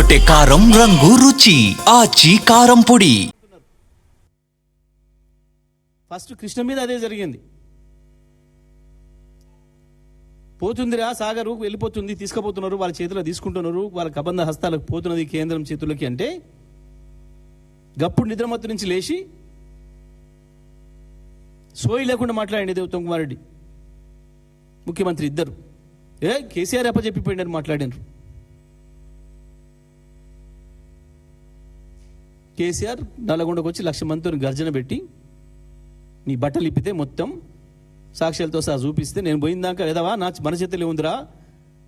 అదరగొట్టే కారం రంగు రుచి ఆచి కారం పొడి. ఫస్ట్ కృష్ణ మీద అదే జరిగింది. పోతుందిరా సాగరు, వెళ్ళిపోతుంది, తీసుకుపోతున్నారు, వాళ్ళ చేతిలో తీసుకుంటున్నారు, వాళ్ళ కబంధ హస్తాలకు పోతున్నది కేంద్రం చేతులకి అంటే గప్పుడు నిద్రమత్తు నుంచి లేచి సోయి లేకుండా మాట్లాడండి ఉత్తమ్ కుమార్ రెడ్డి ముఖ్యమంత్రి ఇద్దరు. కేసీఆర్ అప్పచెప్పిపోయిందని మాట్లాడినారు. కేసీఆర్ నల్లగొండకు వచ్చి 1,00,000 మందితో గర్జన పెట్టి నీ బట్టలు ఇప్పితే మొత్తం సాక్ష్యాలతో సహా చూపిస్తే నేను పోయిందాక లేదవా మన చేతిలో ఉందిరా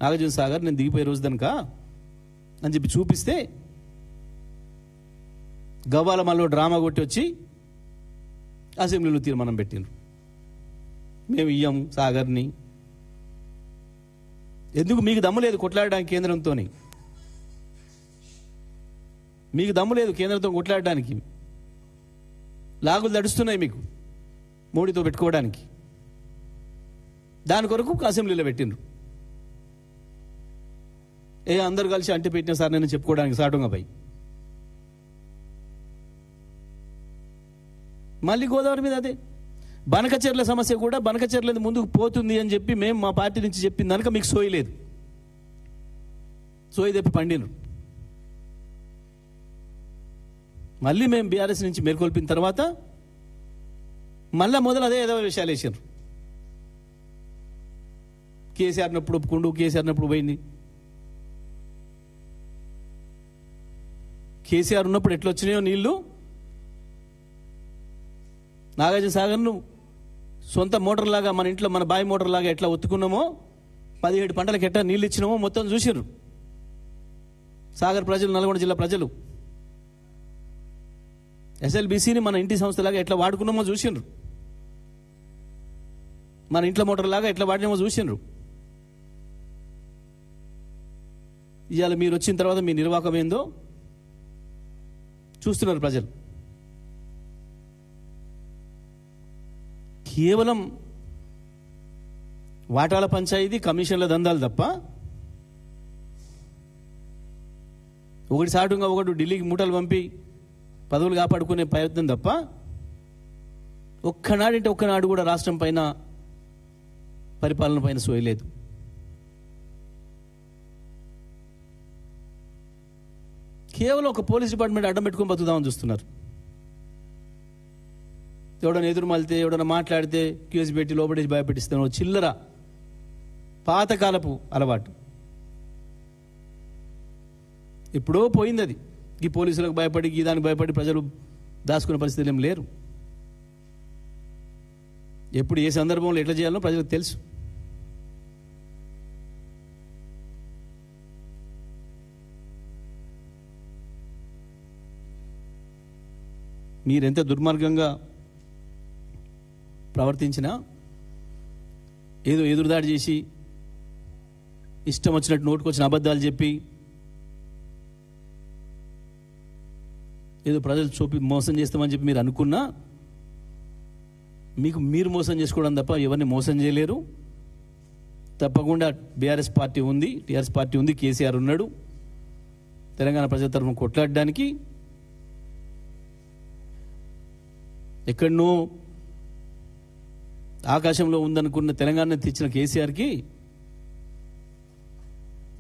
నాగార్జున సాగర్, నేను దిగిపోయే రోజు దనక అని చెప్పి చూపిస్తే గవ్వాల మళ్ళీ డ్రామా కొట్టి వచ్చి అసెంబ్లీలో తీర్మానం పెట్టిండ్రు, మేము ఇయ్యం సాగర్ని. ఎందుకు మీకు దమ్ము లేదు కొట్లాడడానికి కేంద్రంతో? మీకు దమ్ము లేదు కేంద్రంతో కొట్లాడడానికి. లాగులు నడుస్తున్నాయి మీకు మోడీతో పెట్టుకోవడానికి. దాని కొరకు అసెంబ్లీలో పెట్టిండ్రు. అందరు కలిసి అంటే పెట్టిన సార్ నేను చెప్పుకోవడానికి సాటుగా పోయి మళ్ళీ గోదావరి మీద అదే బనకచెర్ల సమస్య కూడా బనకచెర్ల ముందుకు పోతుంది అని చెప్పి మేము మా పార్టీ నుంచి చెప్పింది కనుక మీకు సోయి లేదు. సోయి తెప్పి పండిను. మళ్ళీ మేము బీఆర్ఎస్ నుంచి మేల్కొల్పిన తర్వాత మళ్ళా మొదలు అదే ఏదో విషయాలు వేసారు. కేసీఆర్ నప్పుడు ఒప్పుకుండు, కేసీఆర్ నప్పుడు పోయింది. కేసీఆర్ ఉన్నప్పుడు ఎట్లా వచ్చినాయో నీళ్లు నాగార్జున సాగర్ను సొంత మోటార్ లాగా మన ఇంట్లో మన బావి మోటార్ లాగా ఎట్లా ఒత్తుకున్నామో 17 పంటలకు ఎట్లా నీళ్ళు ఇచ్చినామో మొత్తం చూసిర్రు సాగర్ ప్రజలు, నల్గొండ జిల్లా ప్రజలు. ఎస్ఎల్బీసీని మన ఇంటి సంస్థలాగా ఎట్లా వాడుకున్నామో చూసిండ్రు, మన ఇంట్లో మోటార్ లాగా ఎట్లా వాడినామో చూసిండ్రు. ఇవాళ మీరు వచ్చిన తర్వాత మీ నిర్వాహకం ఏందో చూస్తున్నారు ప్రజలు. కేవలం వాటాల పంచాయతీ, కమిషన్ల దందాలు తప్ప, ఒకటి సాటుగా ఒకటి ఢిల్లీకి మూటలు పంపి పదవులు కాపాడుకునే ప్రయత్నం తప్ప ఒక్కనాడు కూడా రాష్ట్రం పైన పరిపాలన పైన సోయలేదు. కేవలం ఒక పోలీస్ డిపార్ట్మెంట్ అడ్డం పెట్టుకొని బతుకుదామని చూస్తున్నారు. ఎవడన్నా ఎదురు మలితే, ఎవడన్నా మాట్లాడితే క్యూఎస్ పెట్టి లోపడేసి భయపెట్టిస్తాను. చిల్లర పాతకాలపు అలవాటు ఎప్పుడో పోయింది అది. ఈ పోలీసులకు భయపడి, ఈ దానికి భయపడి ప్రజలు దాచుకునే పరిస్థితులు ఏం లేరు. ఎప్పుడు ఏ సందర్భంలో ఎట్లా చేయాలో ప్రజలకు తెలుసు. మీరెంత దుర్మార్గంగా ప్రవర్తించినా, ఏదో ఎదురుదాడి చేసి ఇష్టం వచ్చినట్టు నోటుకొచ్చిన అబద్ధాలు చెప్పి ఏదో ప్రజలు చూపి మోసం చేస్తామని చెప్పి మీరు అనుకున్నా, మీకు మీరు మోసం చేసుకోవడం తప్ప ఎవరిని మోసం చేయలేరు. తప్పకుండా బీఆర్ఎస్ పార్టీ ఉంది, టీఆర్ఎస్ పార్టీ ఉంది, కేసీఆర్ ఉన్నాడు. తెలంగాణ ప్రజల తరఫున కొట్లాడడానికి ఎక్కడనో ఆకాశంలో ఉందనుకున్న తెలంగాణ తెచ్చిన కేసీఆర్కి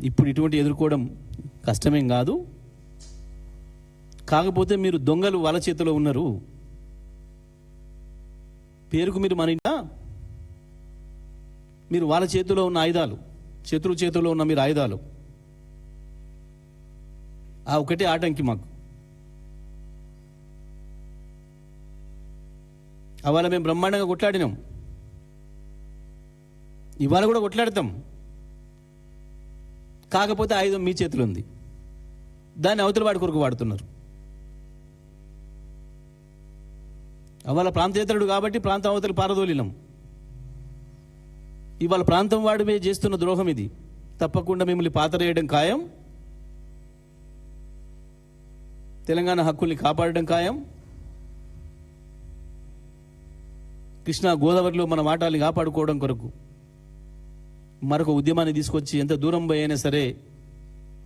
ఇప్పుడు ఇటువంటి ఎదుర్కోవడం కష్టమేం కాదు. కాకపోతే మీరు దొంగలు వాళ్ళ చేతిలో ఉన్నారు. పేరుకు మీరు మన ఇంట, మీరు వాళ్ళ చేతిలో ఉన్న ఆయుధాలు, శత్రువు చేతిలో ఉన్న మీరు ఆయుధాలు. ఆ ఒకటే ఆటంకి మాకు. అవాళ మేము బ్రహ్మాండంగా కొట్లాడినాం, ఇవాళ కూడా కొట్లాడతాం. కాకపోతే ఆయుధం మీ చేతిలో ఉంది, దాన్ని అవతల వాడి కొరకు వాడుతున్నారు. అవాళ ప్రాంతేతరుడు కాబట్టి ప్రాంతం అవతల పారదోలినాం. ఇవాళ ప్రాంతం వాడి చేస్తున్న ద్రోహం ఇది. తప్పకుండా మిమ్మల్ని పాతరేయడం ఖాయం, తెలంగాణ హక్కుల్ని కాపాడడం ఖాయం. కృష్ణా గోదావరిలో మన వాటాల్ని కాపాడుకోవడం కొరకు మరొక ఉద్యమాన్ని తీసుకొచ్చి ఎంత దూరం పోయినా సరే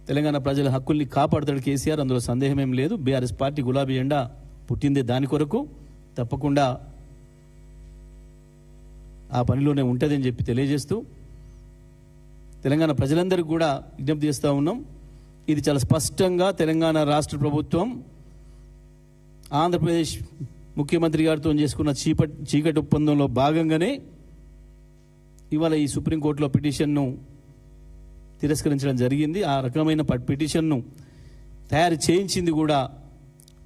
తెలంగాణ ప్రజల హక్కుల్ని కాపాడుతాడు కేసీఆర్, అందులో సందేహం ఏం లేదు. బీఆర్ఎస్ పార్టీ గులాబీ జెండా పుట్టిందే దాని కొరకు, తప్పకుండా ఆ పనిలోనే ఉంటుందని చెప్పి తెలియజేస్తూ తెలంగాణ ప్రజలందరికీ కూడా విజ్ఞప్తి చేస్తూ ఉన్నాం. ఇది చాలా స్పష్టంగా తెలంగాణ రాష్ట్ర ప్రభుత్వం ఆంధ్రప్రదేశ్ ముఖ్యమంత్రి గారితో చేసుకున్న చీకటి ఒప్పందంలో భాగంగానే ఇవాళ ఈ సుప్రీంకోర్టులో పిటిషన్ను తిరస్కరించడం జరిగింది. ఆ రకమైన పిటిషన్ను తయారు చేయించింది కూడా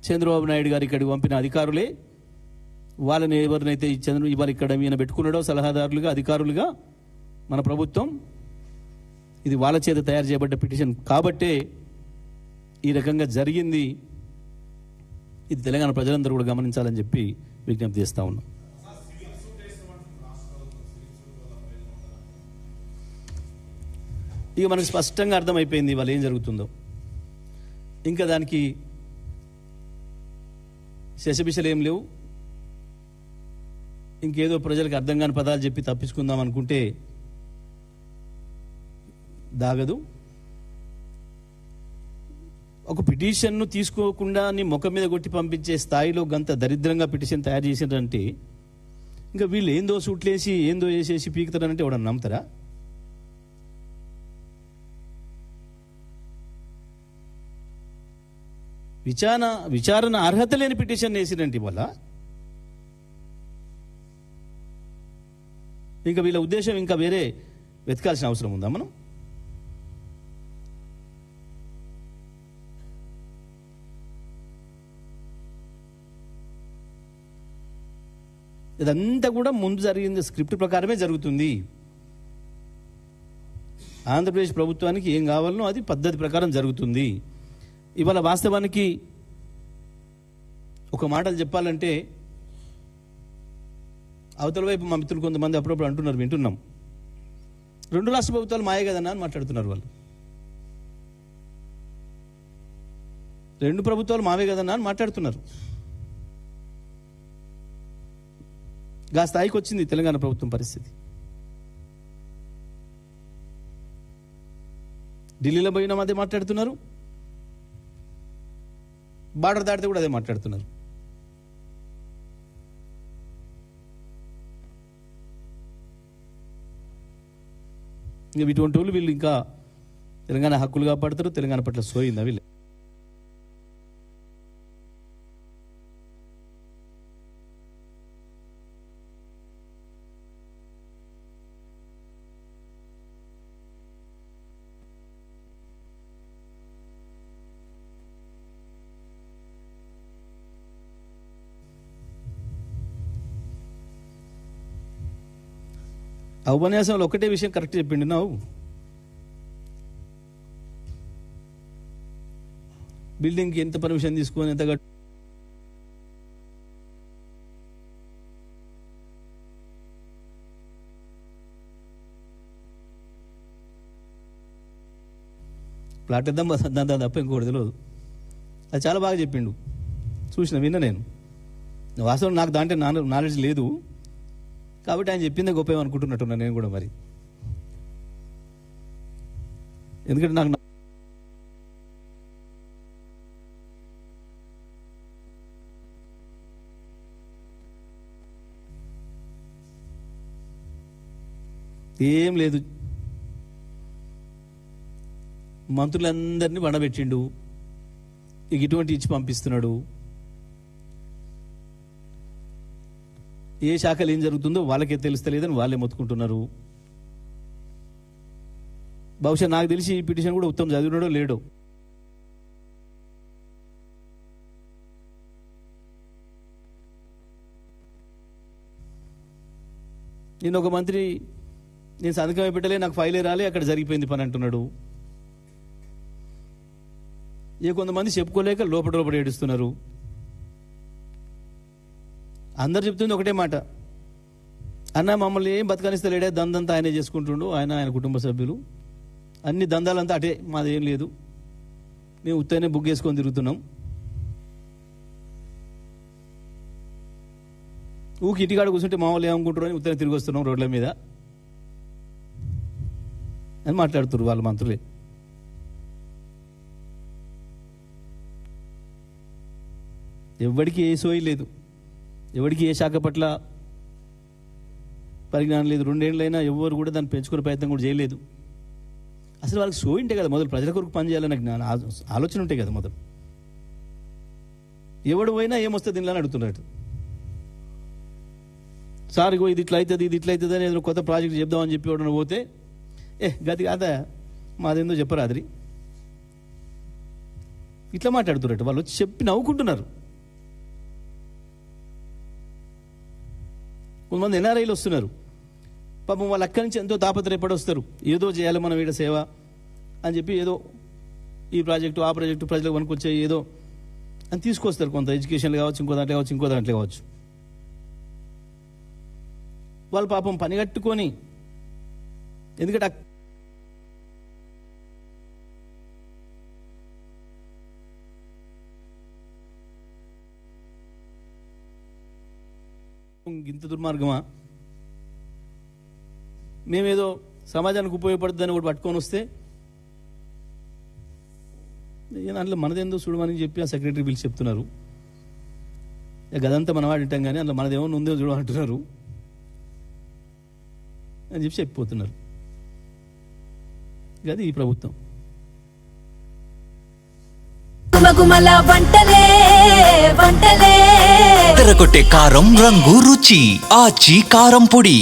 చంద్రబాబు నాయుడు గారు ఇక్కడికి పంపిన అధికారులే. వాళ్ళని ఎవరినైతే ఇవాళ ఇక్కడ ఈయన పెట్టుకున్నాడో సలహాదారులుగా, అధికారులుగా మన ప్రభుత్వం, ఇది వాళ్ళ చేత తయారు చేయబడ్డ పిటిషన్ కాబట్టే ఈ రకంగా జరిగింది. ఇది తెలంగాణ ప్రజలందరూ కూడా గమనించాలని చెప్పి విజ్ఞప్తి చేస్తూ ఉన్నాం. ఇక మనకు స్పష్టంగా అర్థమైపోయింది వాళ్ళు ఏం జరుగుతుందో. ఇంకా దానికి శశబిషలు ఏం లేవు. ఇంకేదో ప్రజలకు అర్థం కాని పదాలు చెప్పి తప్పించుకుందాం అనుకుంటే దాగదు. ఒక పిటిషన్ను తీసుకోకుండా నీ ముఖం మీద కొట్టి పంపించే స్థాయిలో గంత దరిద్రంగా పిటిషన్ తయారు చేసినారంటే ఇంకా వీళ్ళు ఏందో సూట్లేసి ఏందో వేసేసి పీకుతారంటే ఎవడన్నా నమ్ముతారా? విచారణ అర్హత లేని పిటిషన్ వేసిరంటే వల్ల ఇంకా వీళ్ళ ఉద్దేశం ఇంకా వేరే వెతకాల్సిన అవసరం ఉందా మనం? ఇదంతా కూడా ముందు జరిగింది స్క్రిప్ట్ ప్రకారమే జరుగుతుంది. ఆంధ్రప్రదేశ్ ప్రభుత్వానికి ఏం కావాలనో అది పద్ధతి ప్రకారం జరుగుతుంది. ఇవాళ వాస్తవానికి ఒక మాటలు చెప్పాలంటే అవతల వైపు మా మిత్రులు కొంతమంది అప్పుడప్పుడు అంటున్నారు, వింటున్నాం, 2 రాష్ట్ర ప్రభుత్వాలు మాయే కదన్నా అని మాట్లాడుతున్నారు వాళ్ళు. 2 ప్రభుత్వాలు మావే కదన్నా అని మాట్లాడుతున్నారు. గా స్థాయికి వచ్చింది తెలంగాణ ప్రభుత్వం పరిస్థితి. ఢిల్లీలో పోయినా అదే మాట్లాడుతున్నారు, బార్డర్ దాటితే కూడా అదే మాట్లాడుతున్నారు. ఇంకా ఇటువంటి వాళ్ళు వీళ్ళు ఇంకా తెలంగాణ హక్కులు కాపాడుతారు, తెలంగాణ పట్ల సోయిందా వీళ్ళు? ఆ ఉపన్యాసంలో ఒకటే విషయం కరెక్ట్ చెప్పిండు. నువ్వు బిల్డింగ్కి ఎంత పర్మిషన్ తీసుకొని ఎంత ప్లాట్ ఇద్దాం దాని తప్ప ఇంకోటి తెలియదు. అది చాలా బాగా చెప్పిండు, విన్నా నేను. వాస్తవం నాకు దాంట్లో నాలెడ్జ్ లేదు కాబట్టి ఆయన చెప్పిందే గొప్ప అనుకుంటున్నట్టున్నా నేను కూడా. మరి ఎందుకంటే నాకు ఏం లేదు, మంత్రులందరినీ బండబెట్టిండు, ఇక ఇటువంటి ఇచ్చి పంపిస్తున్నాడు. ఏ శాఖలు ఏం జరుగుతుందో వాళ్ళకే తెలుస్తలేదని వాళ్ళే మొత్తుకుంటున్నారు. బహుశా నాకు తెలిసి ఈ పిటిషన్ కూడా ఉత్తమ్ చదివినాడో లేడో. నేను ఒక మంత్రి నేను సంతకమే పెట్టలే, నాకు ఫైలే రాలే, అక్కడ జరిగిపోయింది పని అంటున్నాడు. కొంతమంది చెప్పుకోలేక లోపల ఏడుస్తున్నారు. అందరు చెప్తుంది ఒకటే మాట, అన్న మమ్మల్ని ఏం బతకనిస్తలేడే, దందంతా ఆయనే చేసుకుంటుండు, ఆయన కుటుంబ సభ్యులు, అన్ని దందాలంతా అటే, మాదేం లేదు, మేము ఉత్తనే బుక్ చేసుకొని తిరుగుతున్నాం. ఊకి ఇంటికాడ కూర్చుంటే మామూలు ఏమనుకుంటారు అని ఉత్తనే తిరిగి వస్తున్నాం రోడ్ల మీద అని మాట్లాడుతున్నారు వాళ్ళ మంత్రులే. ఎవరికి ఏ సోయి లేదు, ఎవరికి ఏ శాఖ పట్ల పరిజ్ఞానం లేదు. 2 ఏళ్ళైనా ఎవరు కూడా దాన్ని పెంచుకునే ప్రయత్నం కూడా చేయలేదు. అసలు వాళ్ళకి సోయి ఉంటే కదా మొదలు ప్రజల కొరకు పనిచేయాలన్న ఆలోచన ఉంటే కదా మొదలు. ఎవడు పోయినా ఏమొస్తుంది దీనిలో అని అడుగుతున్నాడు. సార్ ఇగో ఇది ఇట్లా అవుతుంది, ఇది ఇట్లా అవుతుంది అని ఏదో కొత్త ప్రాజెక్ట్ చెప్దామని చెప్పి ఎవడన్నా పోతే గది కాదా మాదేందో చెప్పరాద్రి ఇట్లా మాట్లాడుతున్నట్టు వాళ్ళు వచ్చి చెప్పి నవ్వుకుంటున్నారు. కొంతమంది ఎన్ఆర్ఐలు వస్తున్నారు, పాపం వాళ్ళు అక్కడి నుంచి ఎంతో తాపత్రయపడి వస్తారు. ఏదో చేయాలి మనం వీడ సేవ అని చెప్పి ఏదో ఈ ప్రాజెక్టు ఆ ప్రాజెక్టు ప్రజలకు పనికొచ్చే ఏదో అని తీసుకొస్తారు. కొంత ఎడ్యుకేషన్ కావచ్చు, ఇంకో దాంట్లో కావచ్చు, ఇంకో దాంట్లో కావచ్చు. వాళ్ళు పాపం పని కట్టుకొని, ఎందుకంటే ఇంత దుర్మార్గమా, మేమేదో సమాజానికి ఉపయోగపడుతుందని ఒకటి పట్టుకొని వస్తే అందులో మనదేందో చూడమని చెప్పి ఆ సెక్రటరీ పిలిచి చెప్తున్నారు. గదంతా మనవాడు వింటాం కానీ అందులో మనదేమో ఉందో చూడమంటున్నారు అని చెప్పి చెప్పిపోతున్నారు. గది ఈ ప్రభుత్వం. తెరకొట్టే కారం రంగు రుచి ఆచి కారం పొడి.